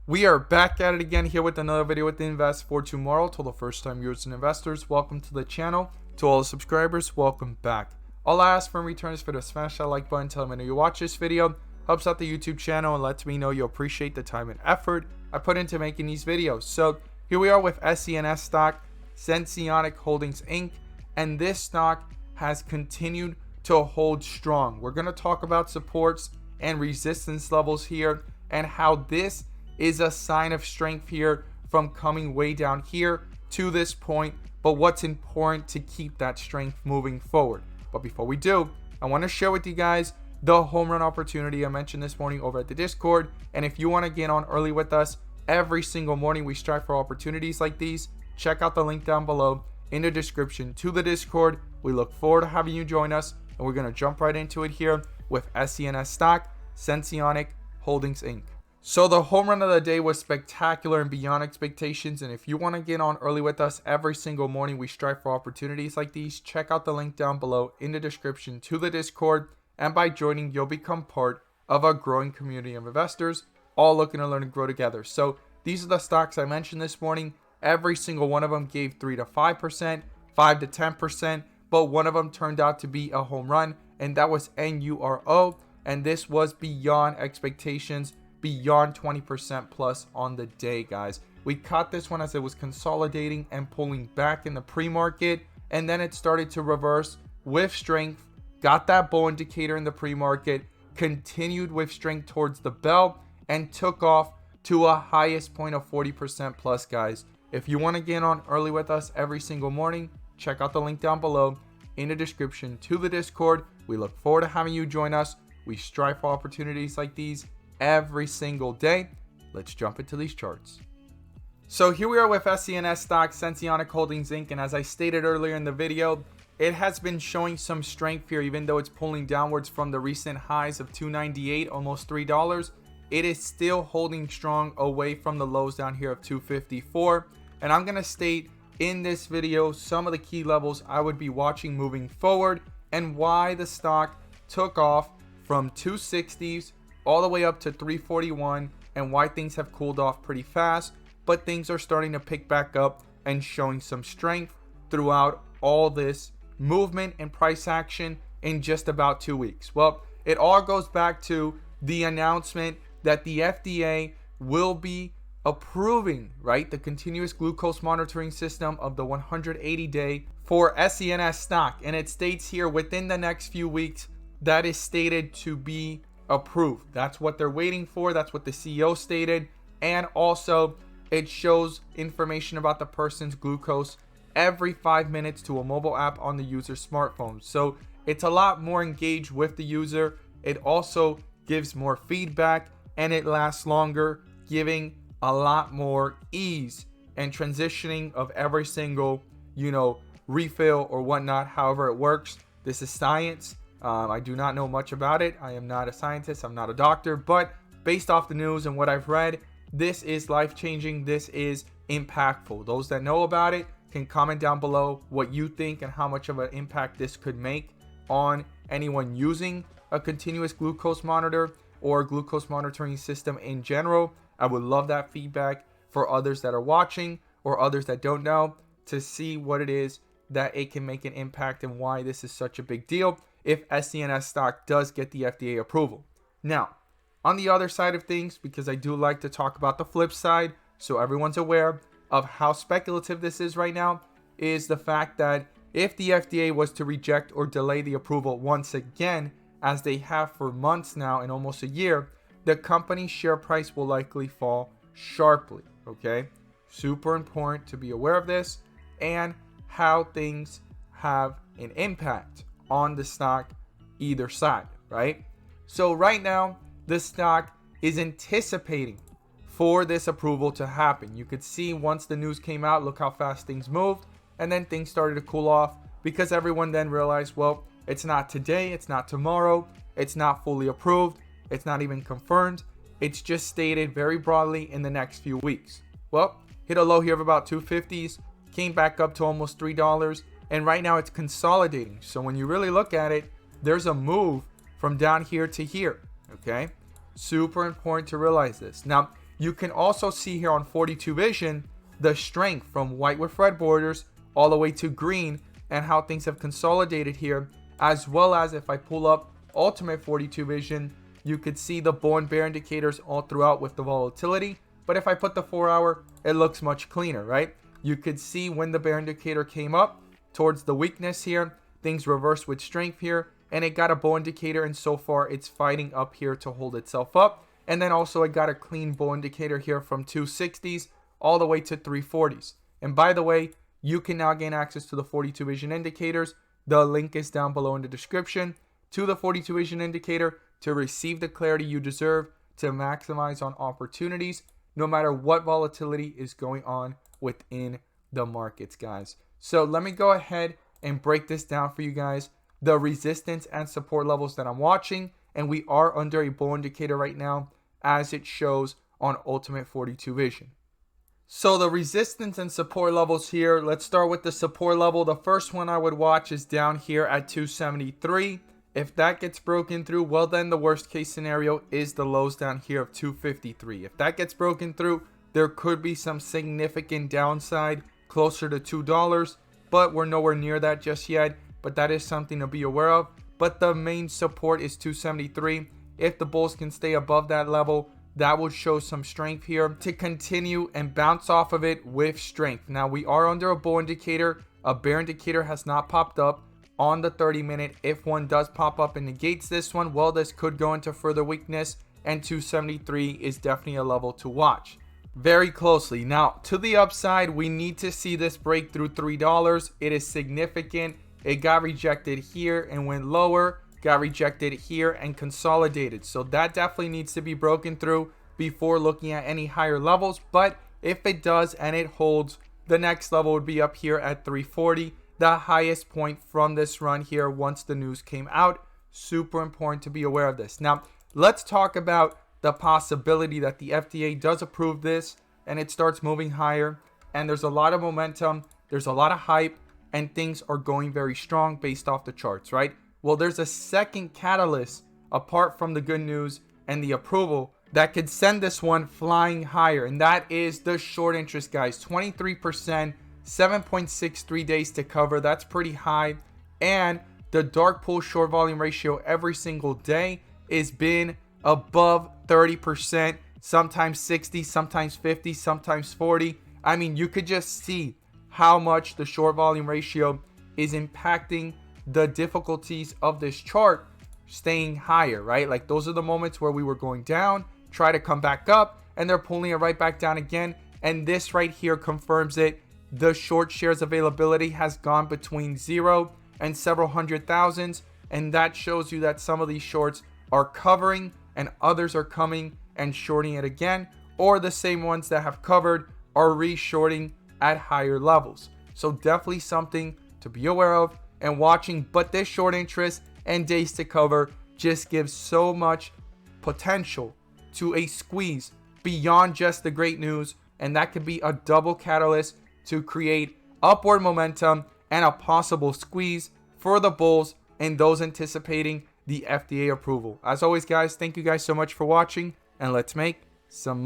We are back at it again here with another video with the Invest for Tomorrow. To the first time viewers and investors, welcome to the channel. To all the subscribers, welcome back. All I ask for in return is for to smash that like button, tell me that you watch this video, helps out the YouTube channel and lets me know you appreciate the time and effort I put into making these videos. So here we are with SENS Stock, Sensionics Holdings Inc. And this stock has continued to hold strong. We're going to talk about supports and resistance levels here and how this is a sign of strength here from coming way down here to this point, but what's important to keep that strength moving forward. But before we do, I want to share with you guys the home run opportunity I mentioned this morning over at the Discord. And if you want to get on early with us, every single morning we strive for opportunities like these. Check out the link down below in the description to the Discord. We look forward to having you join us, and we're going to jump right into it here with SENS Stock, Sensionics Holdings Inc. So the home run of the day was spectacular and beyond expectations. And if you want to get on early with us every single morning, we strive for opportunities like these. Check out the link down below in the description to the Discord. And by joining, you'll become part of a growing community of investors, all looking to learn and grow together. So these are the stocks I mentioned this morning. Every single one of them gave 3 to 5%, 5 to 10%, but one of them turned out to be a home run, and that was NURO. And this was beyond expectations, beyond 20% plus on the day, guys. We caught this one as it was consolidating and pulling back in the pre-market, and then it started to reverse with strength, got that bull indicator in the pre-market, continued with strength towards the bell, and took off to a highest point of 40% plus, guys. If you want to get on early with us every single morning, check out the link down below in the description to the Discord. We look forward to having you join us. We strive for opportunities like these every single day. Let's jump into these charts. So here we are with SENS Stock, Sensionics Holdings Inc. And as I stated earlier in the video, it has been showing some strength here, even though it's pulling downwards from the recent highs of $2.98, almost $3. It is still holding strong away from the lows down here of $2.54. And I'm going to state in this video some of the key levels I would be watching moving forward and why the stock took off from 260s all the way up to 341 and why things have cooled off pretty fast, but things are starting to pick back up and showing some strength throughout all this movement and price action in just about 2 weeks. Well, it all goes back to the announcement that the FDA will be approving, right, the continuous glucose monitoring system of the 180-day for SENS stock. And it states here within the next few weeks that is stated to be approved. That's what they're waiting for. That's what the CEO stated. And also it shows information about the person's glucose every 5 minutes to a mobile app on the user's smartphone. So it's a lot more engaged with the user. It also gives more feedback and it lasts longer, giving a lot more ease and transitioning of every single, refill or whatnot, however it works. This is science. I do not know much about it. I am not a scientist. I'm not a doctor, but based off the news and what I've read, this is life-changing. This is impactful. Those that know about it can comment down below what you think and how much of an impact this could make on anyone using a continuous glucose monitor or glucose monitoring system in general. I would love that feedback for others that are watching or others that don't know to see what it is that it can make an impact and why this is such a big deal if SENS stock does get the FDA approval. Now, on the other side of things, because I do like to talk about the flip side so everyone's aware of how speculative this is right now, is the fact that if the FDA was to reject or delay the approval once again, as they have for months now and almost a year, the company's share price will likely fall sharply, okay? Super important to be aware of this and how things have an impact on the stock either side, right? So right now, the stock is anticipating for this approval to happen. You could see once the news came out, look how fast things moved, and then things started to cool off because everyone then realized, well, it's not today, it's not tomorrow, it's not fully approved, it's not even confirmed, it's just stated very broadly in the next few weeks. Well, hit a low here of about 250s, came back up to almost $3, and right now it's consolidating. So when you really look at it, there's a move from down here to here, okay? Super important to realize this. Now, you can also see here on 42 vision the strength from white with red borders all the way to green, and how things have consolidated here, as well as if I pull up ultimate 42 vision, you could see the bull and bear indicators all throughout with the volatility. But if I put the 4 hour, it looks much cleaner, right? You could see when the bear indicator came up towards the weakness here, things reversed with strength here, and it got a bull indicator, and so far it's fighting up here to hold itself up. And then also it got a clean bull indicator here from 260s all the way to 340s. And by the way, you can now gain access to the 42 vision indicators. The link is down below in the description to the 42 vision indicator to receive the clarity you deserve to maximize on opportunities no matter what volatility is going on within the markets, guys. So let me go ahead and break this down for you guys, the resistance and support levels that I'm watching, and we are under a bull indicator right now as it shows on ultimate 42 vision. So the resistance and support levels here, let's start with the support level. The first one I would watch is down here at 273. If that gets broken through, well, then the worst case scenario is the lows down here of 253. If that gets broken through, there could be some significant downside closer to $2, but we're nowhere near that just yet. But that is something to be aware of. But the main support is 273. If the bulls can stay above that level, that would show some strength here to continue and bounce off of it with strength. Now we are under a bull indicator. A bear indicator has not popped up on the 30-minute. If one does pop up and negates this one, well, this could go into further weakness, and 273 is definitely a level to watch very closely. Now to the upside, we need to see this break through $3. It is significant. It got rejected here and went lower, got rejected here and consolidated. So that definitely needs to be broken through before looking at any higher levels. But if it does and it holds, the next level would be up here at 340, the highest point from this run here once the news came out. Super important to be aware of this. Now let's talk about the possibility that the FDA does approve this and it starts moving higher, and there's a lot of momentum, there's a lot of hype, and things are going very strong based off the charts, right? Well, there's a second catalyst apart from the good news and the approval that could send this one flying higher, and that is the short interest, guys. 23%, 7.63 days to cover. That's pretty high. And the dark pool short volume ratio every single day is been above 30%, sometimes 60, sometimes 50, sometimes 40. I mean, you could just see how much the short volume ratio is impacting the difficulties of this chart staying higher, right? Like those are the moments where we were going down, try to come back up, and they're pulling it right back down again. And this right here confirms it. The short shares availability has gone between 0 and several hundred thousands, and that shows you that some of these shorts are covering and others are coming and shorting it again, or the same ones that have covered are re-shorting at higher levels. So definitely something to be aware of and watching. But this short interest and days to cover just gives so much potential to a squeeze beyond just the great news, and that could be a double catalyst to create upward momentum and a possible squeeze for the bulls and those anticipating the FDA approval. As always, guys, thank you guys so much for watching, and let's make some